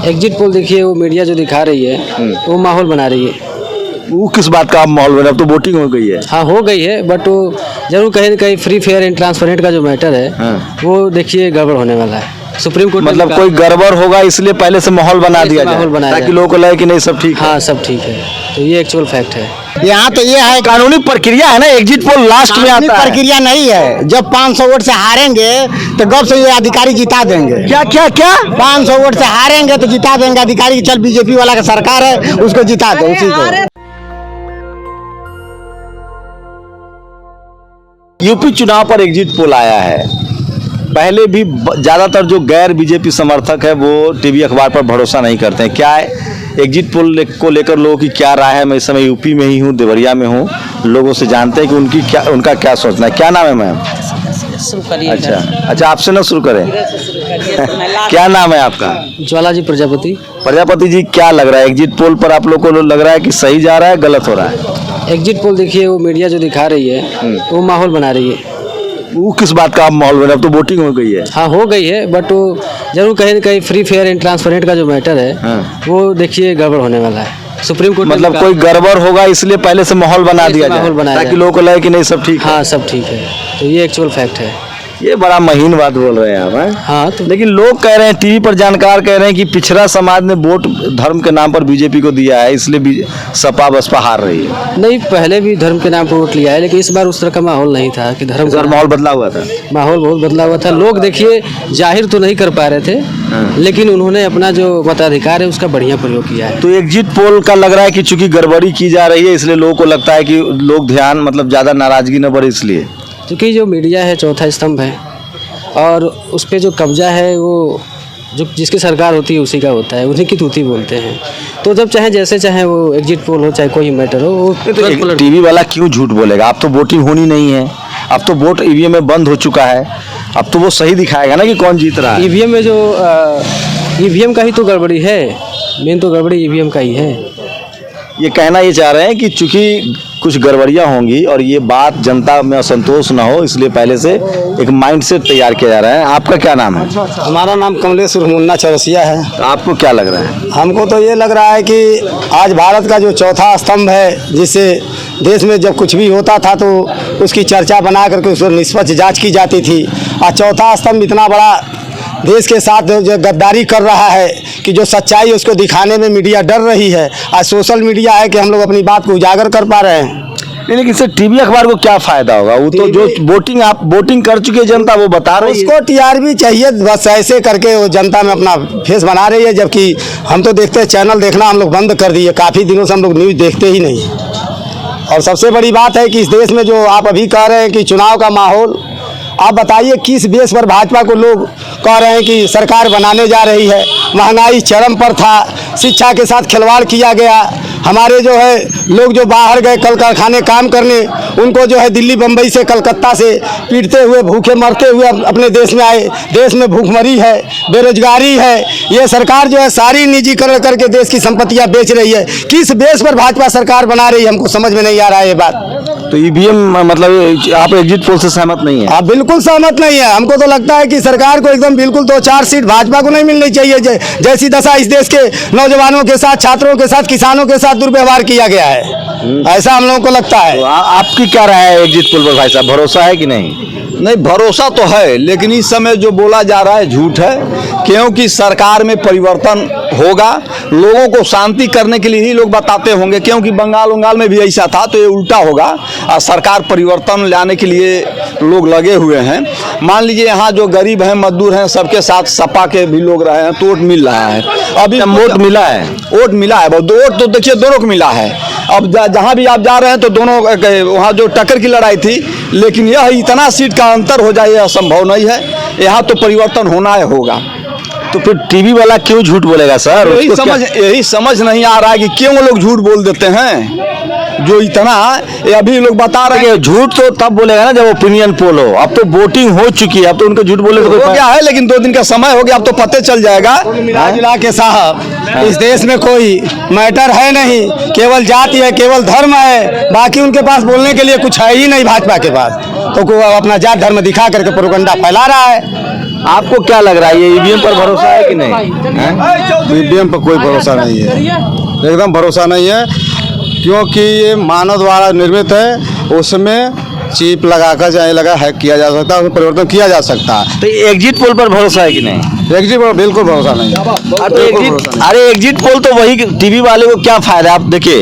Exit poll देखिए, वो media जो दिखा रही है वो माहौल बना रही है। वो किस बात का माहौल बना? अब तो वोटिंग हो गई है। हाँ, हो गई है, बट वो जरूर कहीं न कहीं फ्री फेयर एंड ट्रांसपेरेंट का जो मैटर है वो देखिए गड़बड़ होने वाला है। सुप्रीम कोर्ट मतलब कोई गड़बड़ होगा इसलिए पहले से माहौल बना दिया जाए ताकि लोगों को लगे कि नहीं सब ठीक है। हाँ, सब ठीक है, तो ये एक्चुअल फैक्ट है। यहाँ तो ये है, कानूनी प्रक्रिया है ना, एग्जिट पोल लास्ट में आता है। प्रक्रिया नहीं है। जब 500 वोट से हारेंगे तो गब से ये अधिकारी जिता देंगे। क्या क्या क्या 500 वोट से हारेंगे तो जिता देंगे अधिकारी। चल बीजेपी वाला का सरकार है, उसको जिता दो, उसी को। यूपी चुनाव पर एग्जिट पोल आया है। पहले भी ज्यादातर जो गैर बीजेपी समर्थक है वो टीवी अखबार पर भरोसा नहीं करते हैं। क्या है एग्जिट पोल को लेकर लोगों की क्या राय है? मैं इस समय यूपी में ही हूँ, देवरिया में हूँ, लोगों से जानते हैं कि उनका क्या सोचना है। क्या नाम है मैम? अच्छा, आपसे ना शुरू करें। क्या नाम है आपका? ज्वाला जी प्रजापति। प्रजापति जी, क्या लग रहा है एग्जिट पोल पर? आप लोग को लग रहा है कि सही जा रहा है, गलत हो रहा है? एग्जिट पोल देखिए, वो मीडिया जो दिखा रही है वो माहौल बना रही है। वो किस बात का माहौल बना? अब तो वोटिंग हो गई है। हाँ, हो गई है, बट वो जरूर कहीं न कहीं फ्री फेयर एंड ट्रांसपेरेंट का जो मैटर है वो देखिए गड़बड़ होने वाला है। सुप्रीम कोर्ट मतलब कोई गड़बड़ होगा इसलिए पहले से माहौल बना दिया जाए ताकि लोगों को लगे कि नहीं सब ठीक है। हाँ, सब ठीक है, तो ये एक्चुअल फैक्ट है। ये बड़ा महीन बात बोल रहे हैं आप। हाँ, तो लेकिन लोग कह रहे हैं, टीवी पर जानकार कह रहे हैं कि पिछड़ा समाज ने वोट धर्म के नाम पर बीजेपी को दिया है, इसलिए सपा बसपा हार रही है। नहीं, पहले भी धर्म के नाम पर वोट लिया है, लेकिन इस बार उस तरह का माहौल नहीं था कि धर्म का माहौल बदला हुआ था। माहौल बहुत बदला हुआ था। लोग देखिए जाहिर तो नहीं कर पा रहे थे, लेकिन उन्होंने अपना जो मताधिकार है उसका बढ़िया प्रयोग किया है। तो एग्जिट पोल का लग रहा है कि चूंकि गड़बड़ी की जा रही है इसलिए लोगों को लगता है कि लोग ध्यान मतलब ज्यादा नाराजगी न बढ़े इसलिए। क्योंकि जो मीडिया है चौथा स्तंभ है और उस पर जो कब्जा है वो जो जिसकी सरकार होती है उसी का होता है, उन्हीं की तूती बोलते हैं। तो जब चाहे वो एग्जिट पोल हो चाहे कोई मैटर हो, वो टीवी वाला क्यों झूठ बोलेगा? अब तो वोटिंग होनी नहीं है, अब तो वोट ईवीएम में बंद हो चुका है, अब तो वो सही दिखाएगा ना कि कौन जीत रहा है। ईवीएम में जो ईवीएम का ही तो गड़बड़ी है, मेन तो गड़बड़ी ईवीएम का ही है। ये कहना ये चाह रहे हैं कि चूंकि कुछ गड़बड़ियां होंगी और ये बात जनता में असंतोष ना हो इसलिए पहले से एक माइंडसेट तैयार किया जा रहा है। आपका क्या नाम है? हमारा नाम कमलेश मुन्ना चौरसिया है। तो आपको क्या लग रहा है? हमको तो ये लग रहा है कि आज भारत का जो चौथा स्तंभ है, जिससे देश में जब कुछ भी होता था तो उसकी चर्चा बना करके उस पर निष्पक्ष जाँच की जाती थी। आज चौथा स्तंभ इतना बड़ा देश के साथ जो गद्दारी कर रहा है कि जो सच्चाई है उसको दिखाने में मीडिया डर रही है। आज सोशल मीडिया है कि हम लोग अपनी बात को उजागर कर पा रहे हैं। लेकिन इससे टीवी अखबार को क्या फायदा होगा? वो तो जो वोटिंग कर चुकी है जनता वो बता रही है। उसको टीआरपी चाहिए, बस ऐसे करके वो जनता में अपना फेस बना रही है। जबकि हम तो देखते हैं, चैनल देखना हम लोग बंद कर दिए, काफ़ी दिनों से हम लोग न्यूज़ देखते ही नहीं। और सबसे बड़ी बात है कि इस देश में जो आप अभी कह रहे हैं कि चुनाव का माहौल, आप बताइए किस बेस पर भाजपा को लोग कह रहे हैं कि सरकार बनाने जा रही है? महंगाई चरम पर था, शिक्षा के साथ खिलवाड़ किया गया। हमारे जो है लोग जो बाहर गए कल कारखाने काम करने, उनको जो है दिल्ली बम्बई से कलकत्ता से पीटते हुए भूखे मरते हुए अपने देश में आए। देश में भूखमरी है, बेरोजगारी है। ये सरकार जो है सारी निजीकरण करके देश की संपत्तियां बेच रही है। किस बेस पर भाजपा सरकार बना रही है हमको समझ में नहीं आ रहा है ये बात। तो ईवीएम मतलब आप एग्जिट पोल से सहमत नहीं है? आप बिल्कुल सहमत नहीं है। हमको तो लगता है कि सरकार को एकदम बिल्कुल 2-4 सीट भाजपा को नहीं मिलनी चाहिए। जैसी दशा इस देश के नौजवानों के साथ, छात्रों के साथ, किसानों के साथ दुर्व्यवहार किया गया है, ऐसा हम लोगों को लगता है। तो आपकी क्या राय है एग्जिट पोल पर भाई साहब, भरोसा है कि नहीं? नहीं, भरोसा तो है, लेकिन इस समय जो बोला जा रहा है झूठ है। क्योंकि सरकार में परिवर्तन होगा, लोगों को शांति करने के लिए ही लोग बताते होंगे। क्योंकि बंगाल में भी ऐसा था, तो ये उल्टा होगा। और सरकार परिवर्तन लाने के लिए लोग लगे हुए हैं। मान लीजिए यहाँ जो गरीब हैं, मजदूर हैं, सबके साथ सपा के भी लोग रहे हैं तो वोट मिल रहा है। अभी वोट मिला है, वोट मिला है, वोट तो देखिए दोनों को मिला है। अब जहाँ भी आप जा रहे हैं तो दोनों वहाँ जो टक्कर की लड़ाई थी, लेकिन यह इतना सीट का अंतर हो जाए यह संभव नहीं है। यहाँ तो परिवर्तन होना है, होगा। तो फिर टीवी वाला क्यों झूठ बोलेगा सर? यही समझ नहीं आ रहा है कि क्यों लोग झूठ बोल देते हैं। जो इतना अभी लोग बता रहे हैं, झूठ तो तब बोलेगा ना जब ओपिनियन पोल हो। अब तो वोटिंग हो चुकी है, अब तो उनको झूठ बोले तो हो गया है, लेकिन 2 दिन का समय हो गया, अब तो पते चल जाएगा। मिला के साहब, इस देश में कोई मैटर है नहीं, केवल जाति है, केवल धर्म है। बाकी उनके पास बोलने के लिए कुछ है ही नहीं भाजपा के पास। तो अपना जात धर्म दिखा करके प्रोपेगेंडा फैला रहा है। आपको क्या लग रहा है, ये ईवीएम पर भरोसा है कि नहीं हैं? ईवीएम पर कोई भरोसा नहीं है, एकदम भरोसा नहीं है, क्योंकि ये मानव द्वारा निर्मित है। उसमें चिप लगाकर चाहे लगा हैक किया जा सकता है, उसमें परिवर्तन किया जा सकता है। तो एग्जिट पोल पर भरोसा है कि नहीं? एग्जिट पोल बिल्कुल भरोसा नहीं है। अरे एग्जिट पोल तो वही, टीवी वाले को क्या फायदा है? आप देखिए,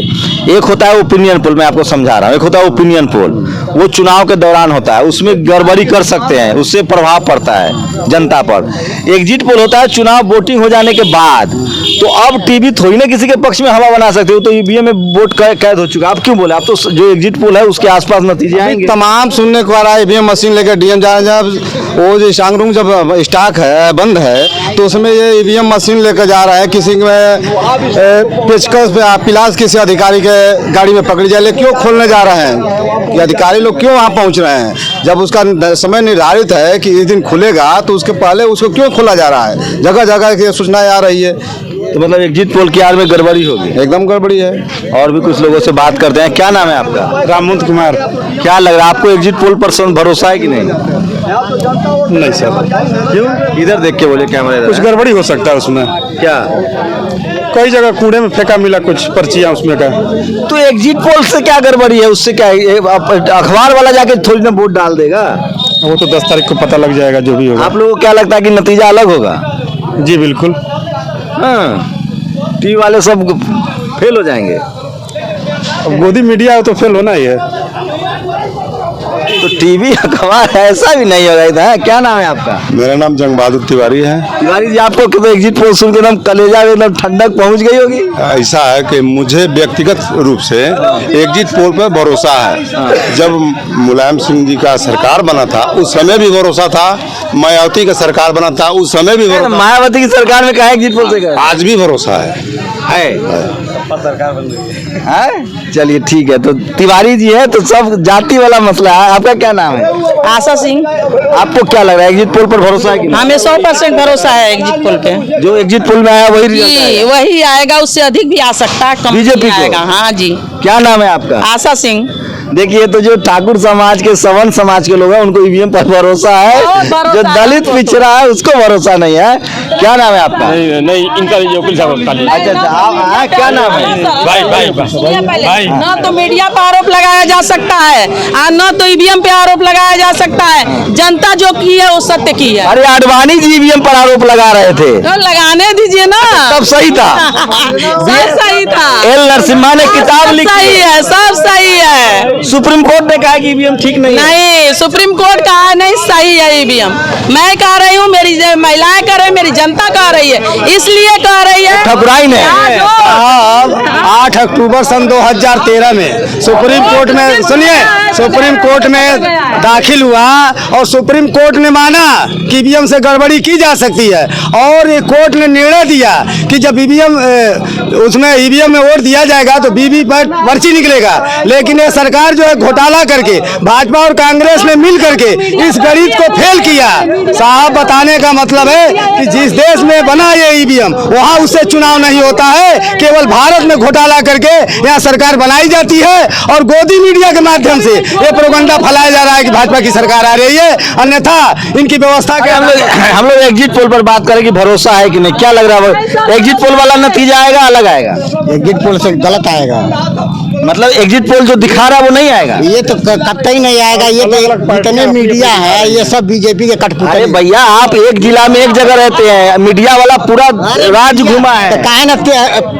एक होता है ओपिनियन पोल, मैं आपको समझा रहा हूँ, एक होता है ओपिनियन पोल, वो चुनाव के दौरान होता है, उसमें गड़बड़ी कर सकते हैं, उससे प्रभाव पड़ता है जनता पर। एग्जिट पोल होता है चुनाव वोटिंग हो जाने के बाद। तो अब टीवी थोड़ी ना किसी के पक्ष में हवा बना सकते हो, तो ईवीएम में वोट कैद हो चुका। आप क्यों बोले? आप तो जो एग्जिट पोल है उसके आसपास नतीजे आएंगे। तमाम सुनने को आ रहा है ईवीएम मशीन लेकर डीएम जा रहा है, वो जो शांगरूंग जब स्टॉक है बंद है, तो उसमें ये ईवीएम मशीन लेकर जा रहा है। किसी में पेचकस पे पिलास किसी अधिकारी के गाड़ी में पकड़ी जाए, क्यों खोलने जा रहे हैं? ये अधिकारी लोग क्यों वहाँ पहुँच रहे हैं? जब उसका समय निर्धारित है कि इस दिन खुलेगा, तो उसके पहले उसको क्यों खोला जा रहा है? जगह जगह की सूचनाएं आ रही है। तो मतलब एग्जिट पोल की आड़ में गड़बड़ी होगी, एकदम गड़बड़ी है। और भी कुछ लोगों से बात करते हैं। क्या नाम है आपका? रामवंत कुमार। क्या लग रहा है आपको, एग्जिट पोल पर भरोसा है कि नहीं? नहीं सर। क्यों? इधर देख के बोले कैमरा इधर कुछ है। गड़बड़ी हो सकता है उसमें। क्या? कई जगह कूड़े में फेंका मिला कुछ पर्चियां उसमें का। तो एग्जिट पोल से क्या गड़बड़ी है? उससे क्या है? अखबार वाला जाके थोड़ी ना वोट डाल देगा। वो तो 10 तारीख को पता लग जाएगा जो भी होगा। आप लोगों को क्या लगता है कि नतीजा अलग होगा? जी बिल्कुल। हाँ, टीवी वाले सब फेल हो जाएंगे। अब गोदी मीडिया है तो फेल होना ही है। तो टीवी अखबार ऐसा भी नहीं हो रहा था। क्या नाम है आपका? मेरा नाम जंग बहादुर तिवारी है। तिवारी जी, आपको तो एग्जिट पोल सुन के एकदम कलेजा में एकदम ठंडक पहुंच गई होगी। ऐसा है कि मुझे व्यक्तिगत रूप से एग्जिट पोल पर भरोसा है। जब मुलायम सिंह जी का सरकार बना था उस समय भी भरोसा था, मायावती का सरकार बना था उस समय भी भरोसा। मायावती की सरकार में कहा एग्जिट पोल से गए? आज भी भरोसा है। सरकार बन रही है। चलिए ठीक है। तो तिवारी जी है तो सब जाति वाला मसला है। आपका क्या नाम है? आशा सिंह। आपको क्या लग रहा है, एग्जिट पोल पर भरोसा है कि नहीं? हमें 100% भरोसा है एग्जिट पोल पे। जो एग्जिट पोल में आया वही रिजल्ट जी आएगा? वही आएगा, उससे अधिक भी आ सकता है, कम बीजेपी नहीं को? आएगा। हाँ जी। क्या नाम है आपका? आशा सिंह। देखिए, तो जो ठाकुर समाज के, सवर्ण समाज के लोग हैं उनको ईवीएम पर भरोसा है, भरोसा जो दलित है। पिछड़ा है उसको भरोसा नहीं है। क्या नाम है आपका? नहीं इनका वकील साहब अच्छा, क्या नाम है? भाई न तो मीडिया पर आरोप लगाया जा सकता है और न तो ईवीएम पे आरोप लगाया जा सकता है। जनता जो की है वो सत्य की है। अरे आडवाणी जी ईवीएम पर आरोप लगा रहे थे, तो लगाने दीजिए ना। सब सही था। सब सही था। एल नरसिम्हा ने किताब सब लिखी, सही है, सब सही है। सुप्रीम कोर्ट ने कहा कि ईवीएम ठीक नहीं है। नहीं, सुप्रीम कोर्ट कहा है नहीं सही है ईवीएम। मैं कह रही हूँ, मेरी महिलाएं कह रही है, मेरी जनता कह रही है, इसलिए कह रही है। ठकुराई ने अब 8 अक्टूबर सन 2013 में सुप्रीम कोर्ट में, सुनिए, सुप्रीम कोर्ट में दाखिल हुआ और सुप्रीम कोर्ट ने माना कि ईवीएम से गड़बड़ी की जा सकती है। और ये कोर्ट ने निर्णय दिया कि जब ईवीएम उसमें ईवीएम में वोट दिया जाएगा तो वीवीपैट पर्ची निकलेगा। लेकिन ये सरकार जो है घोटाला करके भाजपा और कांग्रेस ने मिल करके इस गणित को फेल किया। साहब, बताने का मतलब है कि जिस देश में बना ये ईवीएम वहाँ उससे चुनाव नहीं होता है। केवल भारत में घोटाला करके यहाँ सरकार बनाई जाती है और गोदी मीडिया के माध्यम से ये प्रोपगंडा फैलाया जा रहा है कि भाजपा की सरकार आ रही है, अन्यथा इनकी व्यवस्था के हम लोग एग्जिट पोल पर बात करें कि भरोसा है कि नहीं। क्या लग रहा है, एग्जिट पोल वाला नतीजा आएगा अलग आएगा? एग्जिट पोल से गलत आएगा। मतलब एग्जिट पोल जो दिखा रहा है वो नहीं आएगा? ये तो कतई नहीं आएगा। ये तो इतने मीडिया है, ये सब बीजेपी के अरे कठपुतली। भैया, आप एक जिला में एक जगह रहते हैं, मीडिया वाला पूरा राज्य घुमा है। तो काहे ना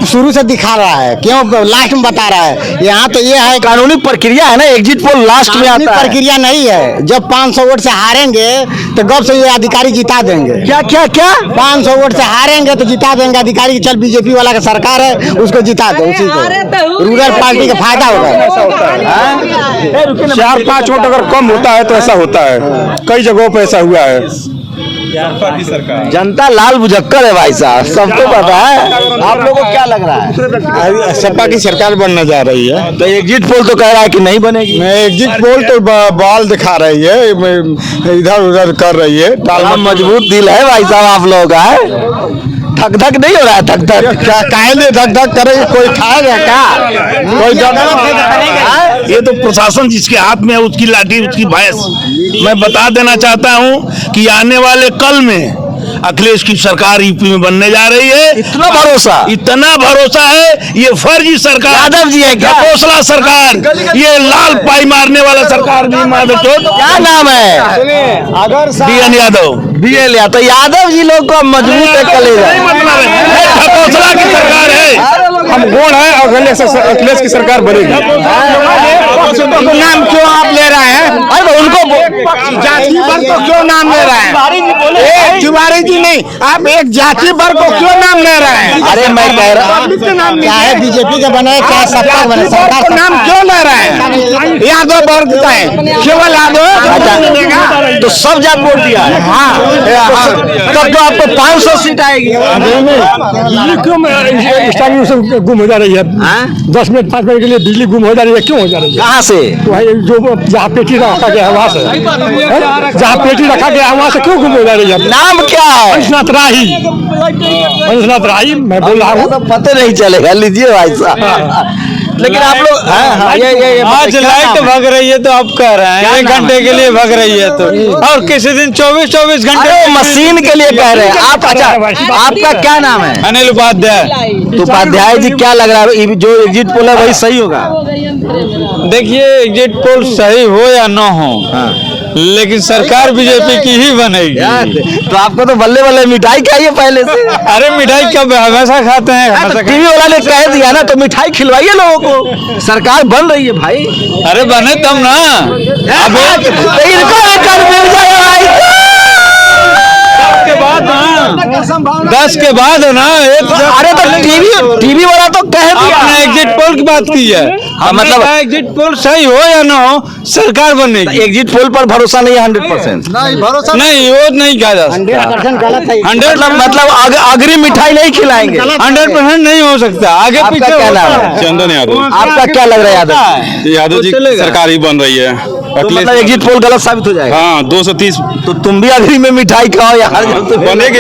शुरू से दिखा रहा है, क्यों लास्ट में बता रहा है? यहाँ तो ये है कानूनी प्रक्रिया है ना, एग्जिट पोल लास्ट में आता है। प्रक्रिया नहीं है। जब 500 वोट से हारेंगे तो गब से ये अधिकारी जिता देंगे। क्या क्या क्या? 500 वोट से हारेंगे तो जिता देंगे अधिकारी। चल बीजेपी वाला का सरकार है, उसको जिता दो, उसी को रूरल पार्टी का फायदा होगा। 4-5 वोट अगर कम होता है तो ऐसा होता है, कई जगहों पे ऐसा हुआ है। जनता लाल बुझक्कर है भाई साहब, सबको पता है। आप लोगों को क्या लग रहा है? सपा की सरकार बनने जा रही है। तो एग्जिट पोल तो कह रहा है कि नहीं बनेगी। एग्जिट पोल तो बॉल दिखा रही है, इधर उधर कर रही है। बड़ा मजबूत दिल है भाई साहब आप लोगों का, है? धक धक नहीं हो रहा है? धक धक क्या काहे धक धक करेंगे? कोई खाएगा क्या? कोई ये तो प्रशासन जिसके हाथ में है उसकी लाठी उसकी भैंस। मैं बता देना चाहता हूं कि आने वाले कल में अखिलेश की सरकार यूपी में बनने जा रही है। इतना भरोसा है। ये फर्जी सरकार यादव जी है क्या? घोषला सरकार, ये लाल पाई मारने वाला सरकार नहीं। क्या नाम है? अगर BN यादव। यादव जी लोग को मजबूत है कलेजा। घोषला की सरकार है। हम गोड़ है और अखिलेश की सरकार बनेगी। नाम क्यों आप ले रहे हैं? अरे उनको जाति वर्ग को क्यों नाम ले रहे हैं? तिवारी जी नहीं, आप एक जाति वर्ग को क्यों नाम ले रहे हैं? अरे मैं कह रहा हूँ क्या है बीजेपी का बना है, क्या सत्ता बने, सरकार को नाम क्यों ले रहे हैं? यादव वर्ग का है, केवल यादव। तो सब जात वोट दिया है। तब तो आपको 500 सीट आएगी। क्यों गुम हो जा रही है? 10 मिनट 5 मिनट के लिए बिजली गुम हो जा रही है, क्यों हो जा रही है? कहाँ से? तो है जो जहाँ पेटी रखा गया है वहाँ से, जहाँ पेटी रखा गया है वहाँ से क्यों गुम हो जा रही है? नाम क्या है? मंजुनाथ राही मैं बोल रहा हूँ। तो पता नहीं चलेगा, लीजिए भाई साहब। लेकिन आप लोग आज लाइट भग रही है तो आप कह रहे हैं 1 घंटे के लिए भग रही है, तो और किसी दिन 24 घंटे मशीन के लिए कह रहे हैं आप। अच्छा, आपका क्या नाम है? अनिल उपाध्याय। तो उपाध्याय जी, क्या लग रहा है जो एग्जिट पोल है वही सही होगा? देखिए, एग्जिट पोल सही हो या न हो, लेकिन सरकार बीजेपी की ही बनेगी। तो आपको तो बल्ले बल्ले मिठाई खाइए पहले से। अरे मिठाई कब हमेशा खाते हैं? टीवी वाला ने कह दिया ना, तो मिठाई खिलवाइए लोगों को। सरकार बन रही है भाई। अरे बने तब ना। अब इनको मिल जाएगा भाई। 10 के बाद ना। अरे तो टीवी वाला तो कह दिया। आपने एग्जिट पोल की बात की है। मतलब एग्जिट पोल सही हो या ना हो, सरकार बनेगी। एग्जिट पोल पर भरोसा नहीं है 100%? नहीं, भरोसा नहीं, वो नहीं कहा जा सकता। 100% मतलब अग्रिम मिठाई नहीं खिलाएंगे। 100% नहीं हो सकता। आगे पीछे क्या नाम है? चंदन यादव। आपका क्या लग रहा है? यादव जी सरकार ही बन रही है। तो मतलब एग्जिट पोल गलत साबित हो जाएगा। हाँ, 230। तो तुम भी अग्रिम में मिठाई खाओ यार। बनेगी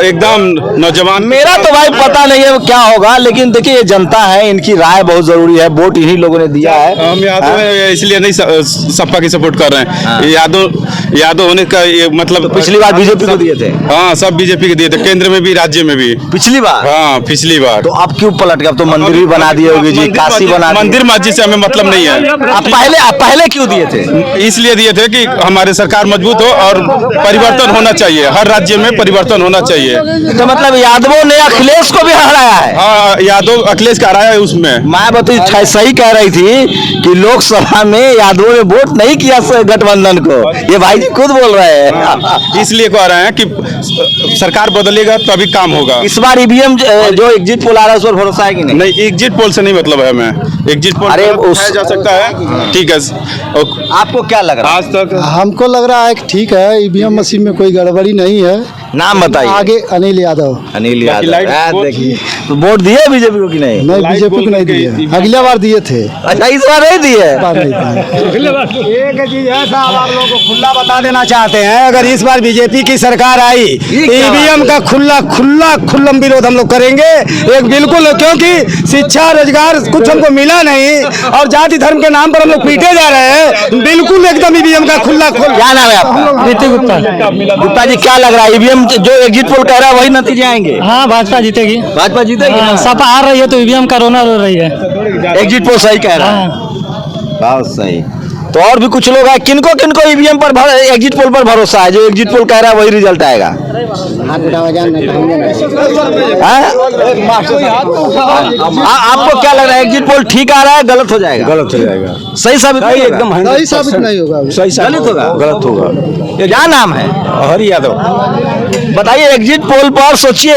एकदम नौजवान। मेरा तो भाई पता नहीं है क्या होगा, लेकिन देखिए ये जनता है, इनकी राय बहुत जरूरी है। वोट इन्हीं लोगों ने दिया है। हम यादव हैं, इसलिए नहीं सपा की सपोर्ट कर रहे हैं। यादव होने का ये मतलब। तो पिछली बार बीजेपी को दिए थे। हाँ, सब बीजेपी के दिए थे, केंद्र में भी राज्य में भी। पिछली बार? हाँ, पिछली बार। तो अब क्यों पलट गए? अब तो मंदिर भी बना दिए होगी जी, काशी बना। मंदिर मस्जिद से हमें मतलब नहीं है। आप पहले क्यों दिए थे? इसलिए दिए थे कि हमारे सरकार मजबूत हो और परिवर्तन होना चाहिए। हर राज्य में परिवर्तन होना चाहिए। तो मतलब यादवों ने अखिलेश को भी हराया है? हाँ, यादव अखिलेश का हराया है उसमें। मायावती सही कह रही थी कि लोकसभा में यादवों ने वोट नहीं किया गठबंधन को। ये भाई जी खुद बोल रहे हैं। इसलिए कह रहे हैं कि सरकार बदलेगा तभी काम होगा। इस बार ईवीएम जो एग्जिट पोल आ रहा है उस पर भरोसा है कि नहीं? नहीं, एग्जिट पोल से नहीं मतलब है हमें। एग्जिट पोल जा सकता है, ठीक है। आपको क्या लग रहा है? आज तक हमको लग रहा है कि ठीक है, ईवीएम मशीन में कोई गड़बड़ी नहीं है। नाम बताइए। आगे अनिल यादव। अनिल यादव। देखिए, तो वोट दिए बीजेपी को कि नहीं? नहीं, बीजेपी को नहीं दिए। अगले बार दिए थे। अच्छा, इस बार नहीं दिए? एक चीज है साहब, आप लोगों को खुला बता देना चाहते हैं, अगर इस बार बीजेपी की सरकार आई, ईवीएम का खुल्लम विरोध हम लोग करेंगे। एक बिल्कुल, क्योंकि शिक्षा रोजगार कुछ हमको मिला नहीं और जाति धर्म के नाम पर हम लोग पीटे जा रहे हैं। बिल्कुल एकदम ईवीएम का खुल्ला। क्या नाम है आपका? नीति गुप्ता। गुप्ता जी, क्या लग रहा है ईवीएम जो एग्जिट पोल कह रहा है वही नतीजे आएंगे? हाँ, भाजपा जीतेगी। भाजपा जीतेगी? सपा हार रही है तो ईवीएम का रोना रो रही है। एग्जिट पोल सही कह रहा है। बहुत सही। तो और भी कुछ लोग हैं, किनको ईवीएम पर एग्जिट पोल पर भरोसा है? जो एग्जिट पोल कह रहा है वही रिजल्ट आएगा। आपको क्या लग रहा है, एग्जिट पोल ठीक आ रहा है, गलत हो जाएगा? गलत हो जाएगा। सही साबित नहीं एकदम सही साबित नहीं होगा। गलत होगा। गलत होगा। क्या नाम है? हरि यादव। बताइए, एग्जिट पोल पर सोचिए,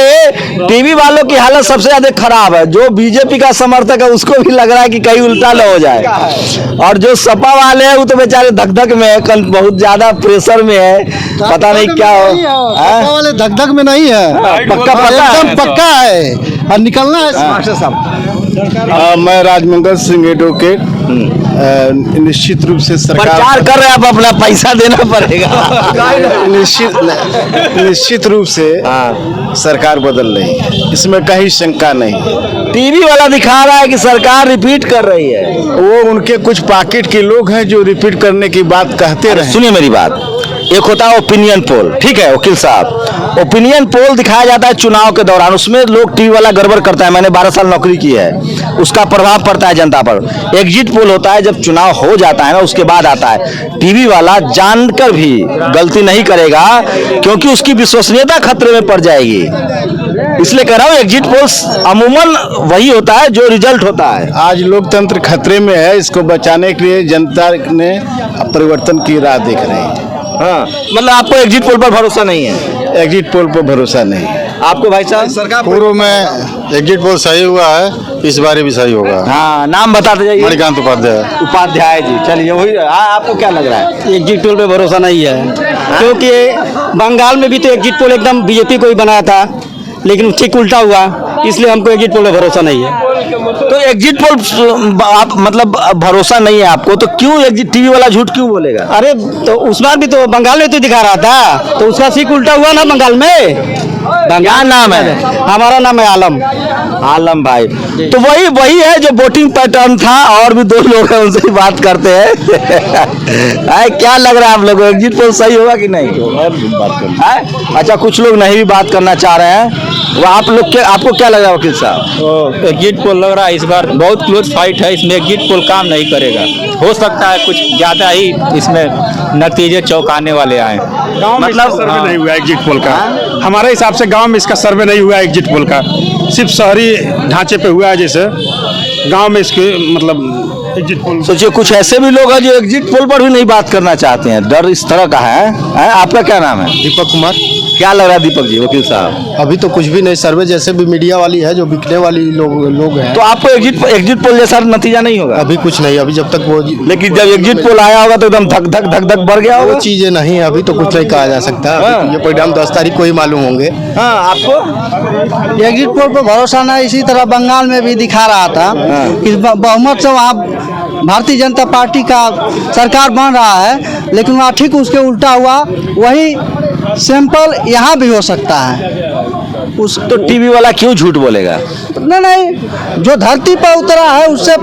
टीवी वालों की हालत सबसे ज्यादा खराब है। जो बीजेपी का समर्थक है उसको भी लग रहा है कि कहीं उल्टा न हो जाए, और जो सपा वाले हैं वो तो बेचारे धक में है, कल बहुत ज्यादा प्रेशर में है। पता नहीं क्या हो। वाले धक में नहीं है, पक्का एकदम पक्का है और निकलना है। मास्टर साहब, मैं राजमंगल सिंह एडवोकेट। निश्चित रूप से सरकार प्रचार कर रहे हैं, आप अपना पैसा देना पड़ेगा। निश्चित रूप से सरकार बदल रही है, इसमें कहीं शंका नहीं। टीवी वाला दिखा रहा है कि सरकार रिपीट कर रही है। वो उनके कुछ पॉकेट के लोग हैं जो रिपीट करने की बात कहते रहे। सुनिए मेरी बात, एक होता है ओपिनियन पोल, ठीक है वकील साहब, ओपिनियन पोल दिखाया जाता है चुनाव के दौरान, उसमें लोग टीवी वाला गड़बड़ करता है, मैंने 12 साल नौकरी की है, उसका प्रभाव पड़ता है जनता पर। एग्जिट पोल होता है जब चुनाव हो जाता है ना, उसके बाद आता है। टीवी वाला जानकर भी गलती नहीं करेगा क्योंकि उसकी विश्वसनीयता खतरे में पड़ जाएगी, इसलिए कह रहा हूँ एग्जिट पोल अमूमन वही होता है जो रिजल्ट होता है। आज लोकतंत्र खतरे में है, इसको बचाने के लिए जनता ने परिवर्तन की राह देख रही है। हाँ, मतलब आपको एग्जिट पोल पर भरोसा नहीं है? एग्जिट पोल पर भरोसा नहीं। आपको भाई साहब? सरकार पूर्व में एग्जिट पोल सही हुआ है, इस बार भी सही होगा। हाँ, नाम बताते जाइए। मणिकांत उपाध्याय जी, चलिए वही। आपको क्या लग रहा है? एग्जिट पोल पे भरोसा नहीं है, क्योंकि बंगाल में भी तो एग्जिट पोल एकदम बीजेपी को ही बनाया था, लेकिन ठीक उल्टा हुआ, इसलिए हमको एग्जिट पोल पे भरोसा नहीं है। तो एग्जिट पोल आप मतलब क्या नहीं है आपको, तो क्यों एग्जिट टीवी वाला झूठ क्यों बोलेगा? अरे तो उस बार भी तो बंगाल में तो दिखा रहा था, तो उसका ठीक उल्टा हुआ ना बंगाल में। क्या नाम है? हमारा नाम है आलम। आलम भाई, तो वही है जो वोटिंग पैटर्न था, और भी 2 लोग हैं उनसे ही बात करते हैं। क्या लग रहा है आप लोगों को, एग्जिट पोल सही होगा कि नहीं? अच्छा, कुछ लोग नहीं भी बात करना चाह रहे हैं, वो आप लोग के, आपको क्या लग रहा है वकील साहब? एग्जिट पोल लग रहा है इस बार बहुत क्लोज फाइट है, इसमें एग्जिट पोल काम नहीं करेगा। हो सकता है कुछ ज़्यादा ही इसमें नतीजे चौंकाने वाले आए। मतलब सर्वे नहीं हुआ एग्जिट पोल का, हमारे हिसाब से गांव में इसका सर्वे नहीं हुआ एग्जिट पोल का, सिर्फ शहरी ढांचे पे हुआ है, जैसे गांव में इसके मतलब एग्जिट पोल। सोचिए कुछ ऐसे भी लोग हैं जो एग्जिट पोल पर भी नहीं बात करना चाहते हैं, डर इस तरह का है। आपका क्या नाम है? दीपक कुमार। क्या लग रहा है दीपक जी, वकील साहब? अभी तो कुछ भी नहीं, सर्वे जैसे भी मीडिया वाली है जो बिकने वाली लोग हैं। तो आपको एग्जिट पोल जैसा नतीजा नहीं होगा? अभी कुछ नहीं, अभी जब तक वो, लेकिन जब एग्जिट पोल आया होगा तो एकदम धक धक धक धक बढ़ गया होगा। वो चीजें नहीं, अभी तो कुछ नहीं कहा जा सकता। ये परिणाम 10 तारीख को ही मालूम होंगे। हाँ, आपको? एग्जिट पोल पर भरोसा नहीं, इसी तरह बंगाल में भी दिखा रहा था कि बहुमत से वहाँ भारतीय जनता पार्टी का सरकार बन रहा है, लेकिन वहाँ ठीक उसके उल्टा हुआ। वही सैंपल यहाँ भी हो सकता है। तो टीवी वाला क्यों झूठ बोलेगा? नहीं, जो धरती पर उतरा है उससे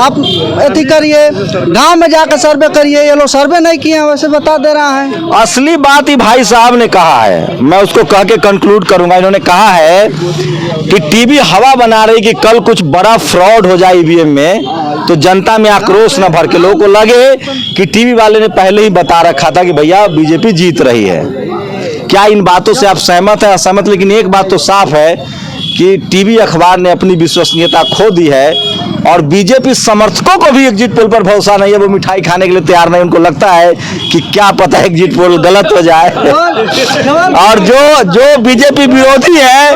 आप अति करिए, गांव में जाकर सर्वे करिए। ये लोग सर्वे नहीं किए हैं, वैसे बता दे रहा है। असली बात ही भाई साहब ने कहा है, मैं उसको कह के कंक्लूड करूंगा। इन्होंने कहा है कि टीवी हवा बना रही कि कल कुछ बड़ा फ्रॉड हो जाए ईवीएम में, तो जनता में आक्रोश न भर के लोगों को लगे कि टीवी वाले ने पहले ही बता रखा था कि भैया बीजेपी जीत रही है। क्या इन बातों से आप सहमत हैं, असहमत? लेकिन एक बात तो साफ है कि टीवी अखबार ने अपनी विश्वसनीयता खो दी है, और बीजेपी समर्थकों को भी एग्जिट पोल पर भरोसा नहीं है। वो मिठाई खाने के लिए तैयार नहीं, उनको लगता है कि क्या पता है एग्जिट पोल गलत हो जाए। और जो बीजेपी विरोधी है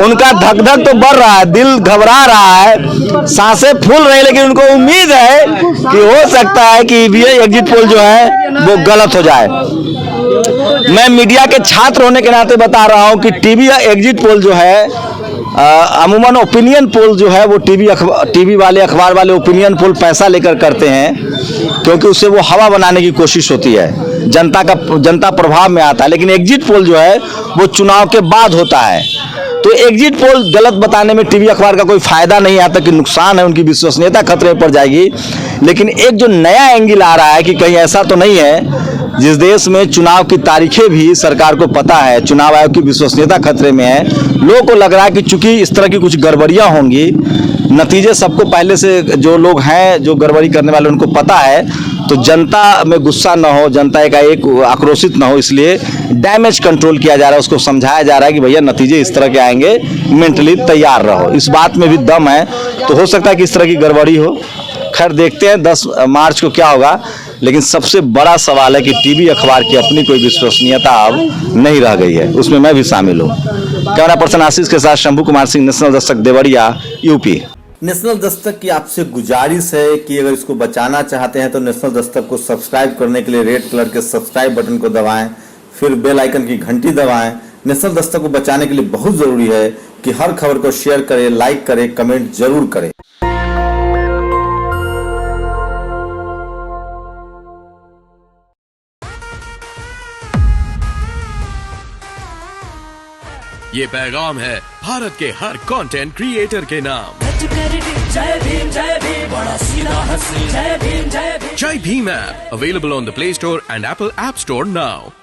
उनका धक धक तो बढ़ रहा है, दिल घबरा रहा है, सांसें फूल रही, लेकिन उनको उम्मीद है कि हो सकता है कि एग्जिट पोल जो है वो गलत हो जाए। मैं मीडिया के छात्र होने के नाते बता रहा हूं कि टीवी एग्जिट पोल जो है, अमूमन ओपिनियन पोल जो है वो टीवी वाले, अखबार वाले ओपिनियन पोल पैसा लेकर करते हैं, क्योंकि उससे वो हवा बनाने की कोशिश होती है, जनता प्रभाव में आता है। लेकिन एग्जिट पोल जो है वो चुनाव के बाद होता है। तो एग्जिट पोल गलत बताने में टीवी अखबार का कोई फायदा नहीं आता, कि नुकसान है, उनकी विश्वसनीयता खतरे में पड़ जाएगी। लेकिन एक जो नया एंगल आ रहा है कि कहीं ऐसा तो नहीं है जिस देश में चुनाव की तारीखें भी सरकार को पता है, चुनाव आयोग की विश्वसनीयता खतरे में है, लोगों को लग रहा है कि चूंकि इस तरह की कुछ गड़बड़ियां होंगी, नतीजे सबको पहले से जो लोग हैं, जो गड़बड़ी करने वाले उनको पता है, तो जनता में गुस्सा न हो, जनता एक आक्रोशित न हो, इसलिए डैमेज कंट्रोल किया जा रहा है। उसको समझाया जा रहा है कि भैया नतीजे इस तरह के आएंगे, मेंटली तैयार रहो। इस बात में भी दम है। तो हो सकता है कि इस तरह की गड़बड़ी हो। खैर देखते हैं 10 मार्च को क्या होगा। लेकिन सबसे बड़ा सवाल है कि टीवी अखबार की अपनी कोई विश्वसनीयता अब नहीं रह गई है, उसमें मैं भी शामिल हूँ। कैमरा पर्सन आशीष के साथ Shambhu Kumar Singh, national Dastak, Deoria, UP. National Dastak की आपसे गुजारिश है कि अगर इसको बचाना चाहते हैं तो नेशनल दस्तक को सब्सक्राइब करने के लिए रेड कलर के सब्सक्राइब बटन को दबाएं, फिर बेल आइकन की घंटी दबाएं। नेशनल दस्तक को बचाने के लिए बहुत जरूरी है कि हर खबर को शेयर करें, लाइक करें, कमेंट जरूर करें। ये पैगाम है भारत के हर कंटेंट क्रिएटर के नाम। आज कर दे जय भीम बड़ा सीधा हंसी जय Bhim app available on the Play Store and Apple App Store now.